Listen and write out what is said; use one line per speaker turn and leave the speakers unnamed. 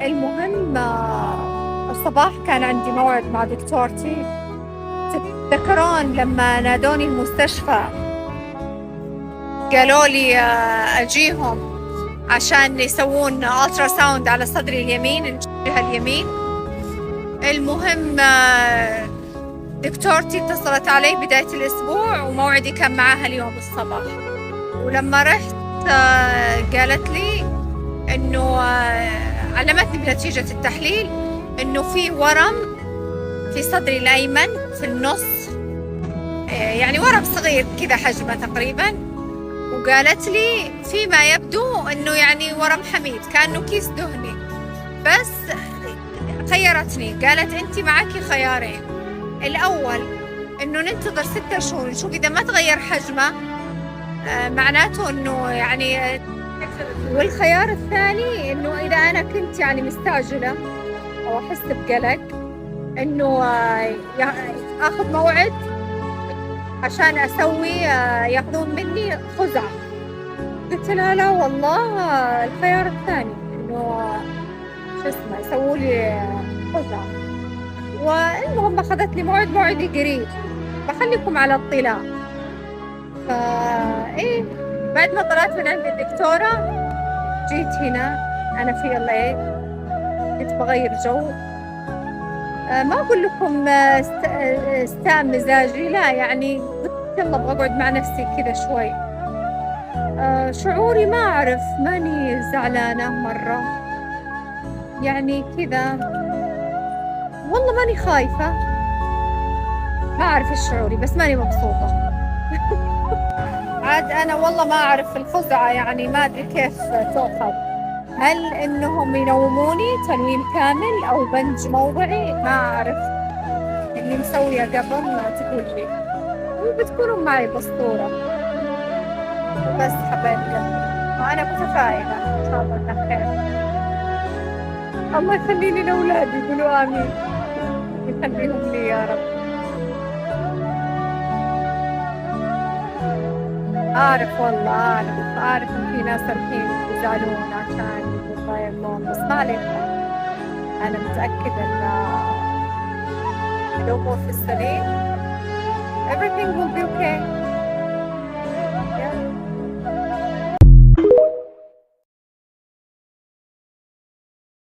المهم الصباح كان عندي موعد مع دكتورتي. تتذكرون لما نادوني المستشفى قالوا لي أجيهم عشان يسوون ألترا ساوند على صدري اليمين، الجهة اليمين. المهم دكتورتي اتصلت علي بداية الأسبوع وموعدي كان معاها اليوم الصباح. ولما رحت قالت لي إنه علمتني بنتيجة التحليل إنه في ورم في صدري الأيمن في النص، يعني ورم صغير كذا حجمه تقريبا. وقالت لي فيما يبدو إنه يعني ورم حميد كأنه كيس دهني، بس خيرتني قالت أنت معك خيارين. الأول إنه ننتظر 6 شهور نشوف إذا ما تغير حجمه، معناته إنه يعني. والخيار الثاني إنه إذا أنا كنت يعني مستعجلة أو أحس بقلق إنه آخذ موعد عشان أسوي ياخذون مني خزعة. قلت لها لا والله الخيار الثاني إنه شو اسمه يسووا لي خزعة. والمهم أخذت لي موعدي قريب، بخليكم على اطلاع. إيه بعد ما طلعت من عند الدكتورة جيت هنا أنا في الليل، كنت بغير جو. ما أقول لكم استاء مزاجي، لا يعني قلت يلا أبغى أقعد مع نفسي كذا شوي. شعوري ما أعرف، ماني زعلانة مرة يعني كذا، والله ماني خايفة، ما أعرف إيش شعوري بس ماني مبسوطة. عاد أنا والله ما أعرف الخزعة يعني ما أدري كيف تأخذ، هل إنهم ينوموني تنويم كامل أو بنج موضعي، ما أعرف. اللي مسوية قبل ما تقول لي وبتكونوا معي بأسطورة، بس حبيت قلبي وأنا متفائلة إن شاء الله إنه خير. الله يخليني لأولادي، يقولوا آمين، يخليهم لي يا رب. أعرف والله أعرف إن في ناس الحين يزعلون عشان يضيع النوم، بس ما عليك، أنا متأكدة إن الأمور في السليم everything will be okay.